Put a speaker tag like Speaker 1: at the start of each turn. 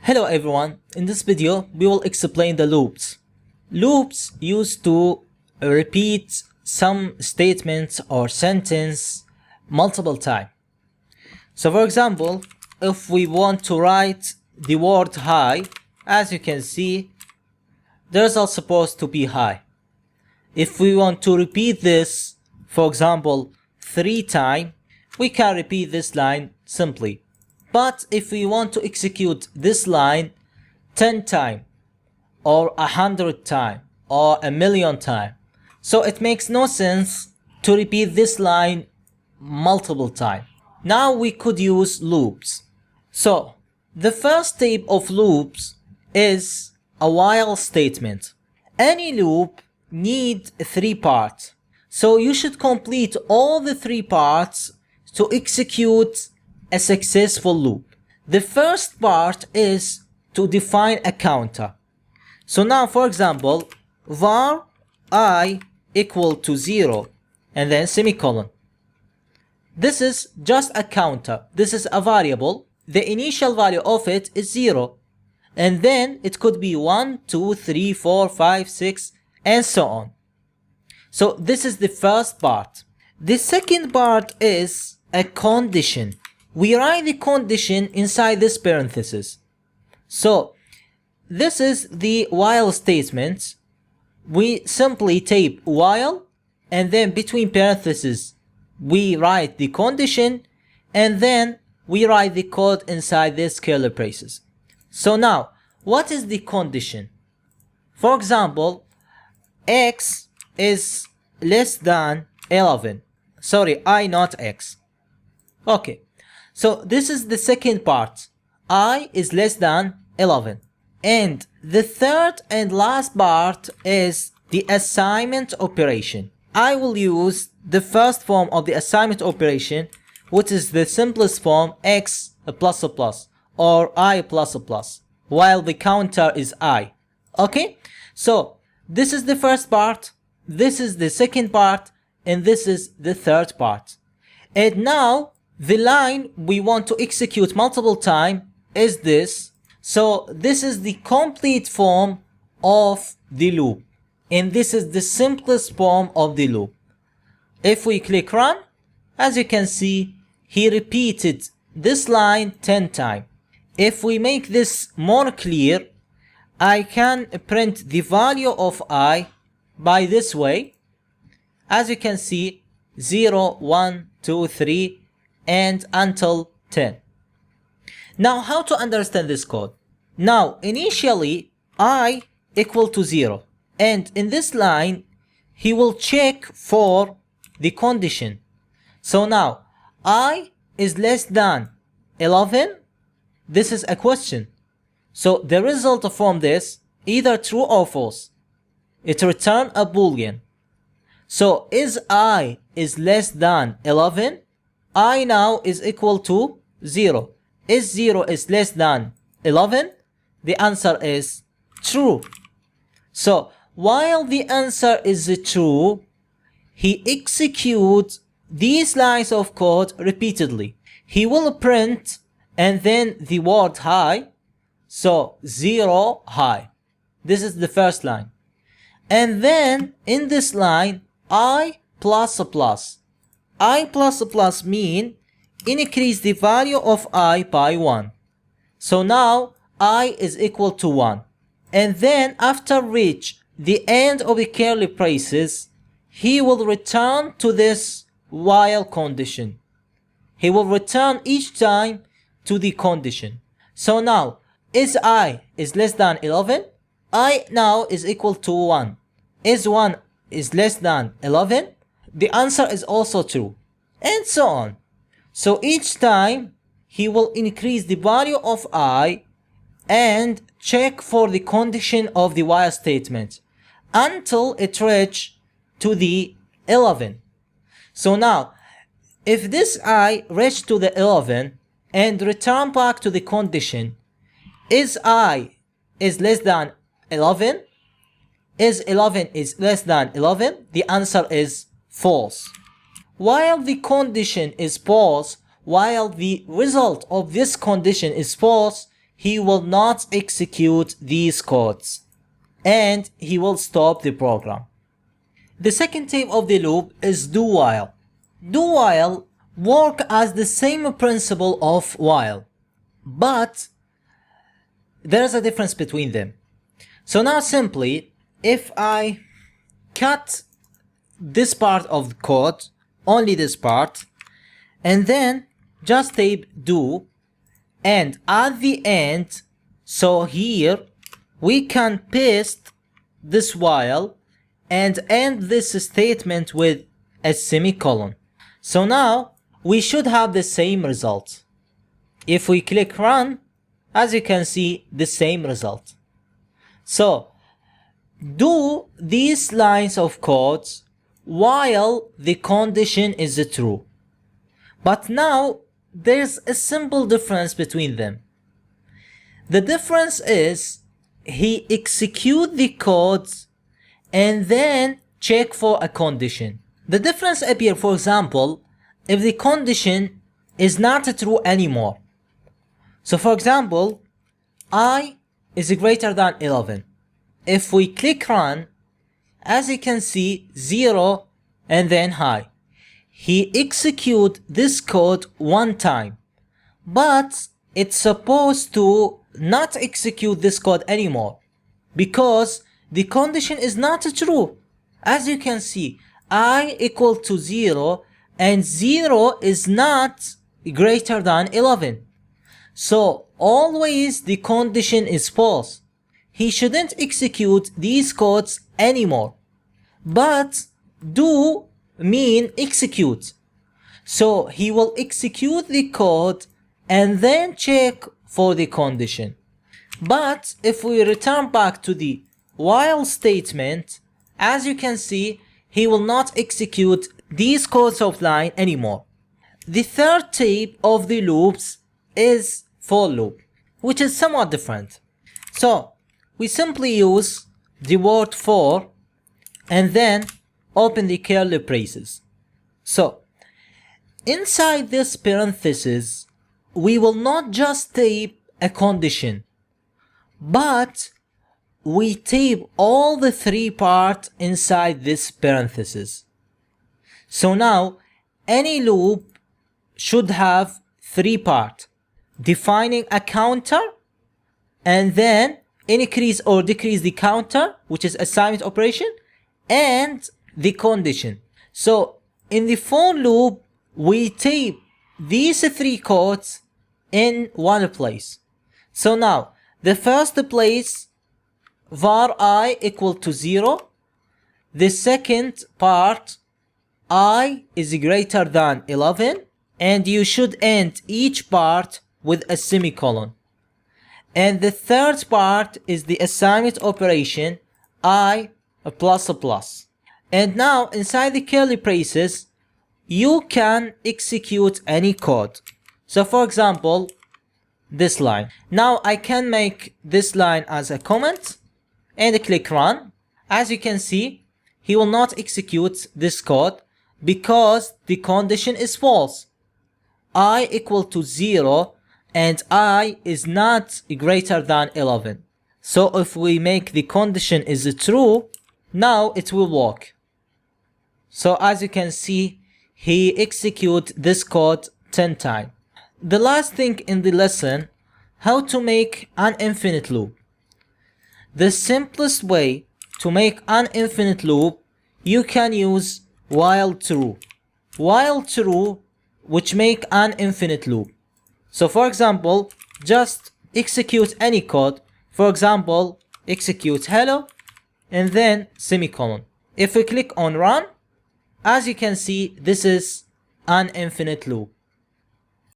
Speaker 1: Hello everyone, in this video we will explain the loops. Loops used to repeat some statements or sentence multiple times. So for example, if we want to write the word hi, as you can see, the result is supposed to be hi. If we want to repeat this, for example, 3 times, we can repeat this line simply. But if we want to execute this line 10 times, or 100 times, or 1,000,000 times, so it makes no sense to repeat this line multiple times. Now we could use loops. So the first type of loops is a while statement. Any loop needs 3 parts. So you should complete all the 3 parts to execute a successful loop. The first part is to define a counter. So now for example, var I equal to 0 and then semicolon. This is just a counter. This is a variable. The initial value of it is 0. And then it could be 1, 2, 3, 4, 5, 6 and so on. So this is the first part. The second part is a condition. We write the condition inside this parenthesis. So this is the while statement. We simply type while and then between parentheses we write the condition and then we write the code inside this curly braces. So now what is the condition? For example, x is less than 11. Sorry, I not x. Okay. So this is the second part. I is less than 11. And the third and last part is the assignment operation. I will use the first form of the assignment operation, which is the simplest form, x plus or I plus, while the counter is I. Okay? So this is the first part, this is the second part, and this is the third part. And now the line we want to execute multiple times is this. So this is the complete form of the loop. And this is the simplest form of the loop. If we click run, as you can see, he repeated this line 10 times. If we make this more clear, I can print the value of I by this way. As you can see, 0, 1, 2, 3, and until 10. Now how to understand this code? Now initially I equal to 0 and in this line he will check for the condition. So now I is less than 11. This is a question. So the result from this either true or false. It return a boolean. So is I is less than 11? I now is equal to 0. Is 0 is less than 11? The answer is true. So while the answer is true, he executes these lines of code repeatedly. He will print and then the word hi. So 0 hi. This is the first line. And then in this line I plus. I++ mean increase the value of I by 1. So now I is equal to 1. And then after reach the end of the curly braces, he will return to this while condition. He will return each time to the condition. So now is I is less than 11? I now is equal to 1. Is 1 is less than 11? The answer is also true, and so on. So each time he will increase the value of I and check for the condition of the while statement until it reach to the 11. So now if this I reach to the 11 and return back to the condition, is I is less than 11? Is 11 is less than 11? The answer is false. While the condition is false, while the result of this condition is false, he will not execute these codes and he will stop the program. The second type of the loop is do while. Do while work as the same principle of while, but there is a difference between them. So now simply, if I cut this part of the code, only this part, and then just type do, and at the end, so here we can paste this while and end this statement with a semicolon. So now we should have the same result. If we click run, as you can see, the same result. So do these lines of codes while the condition is true. But now there's a simple difference between them. The difference is he execute the codes and then check for a condition. The difference appears, for example, if the condition is not true anymore. So for example, I is greater than 11. If we click run, as you can see, 0 and then high. He execute this code one time, but it's supposed to not execute this code anymore because the condition is not true. As you can see, I equal to 0 and 0 is not greater than 11. So always the condition is false. He shouldn't execute these codes anymore. But do mean execute. So he will execute the code and then check for the condition. But if we return back to the while statement, as you can see, he will not execute these codes of line anymore. The third type of the loops is for loop, which is somewhat different. So we simply use the word for and then open the curly braces. So inside this parenthesis, we will not just type a condition, but we type all the three parts inside this parenthesis. So now any loop should have three parts: defining a counter, and then increase or decrease the counter, which is assignment operation, and the condition. So in the for loop, we type these three codes in one place. So now the first place, var I equal to 0. The second part, I is greater than 11, and you should end each part with a semicolon. And the third part is the assignment operation, I plus a plus. And now inside the curly braces, you can execute any code. So for example, this line. Now I can make this line as a comment and click run. As you can see, he will not execute this code because the condition is false. I equal to 0 and I is not greater than 11. So if we make the condition is true, now it will work. So as you can see, he execute this code 10 times. The last thing in the lesson, how to make an infinite loop. The simplest way to make an infinite loop, you can use while true. While true, which make an infinite loop. So for example, just execute any code. For example, execute hello and then semicolon. If we click on run, as you can see, this is an infinite loop.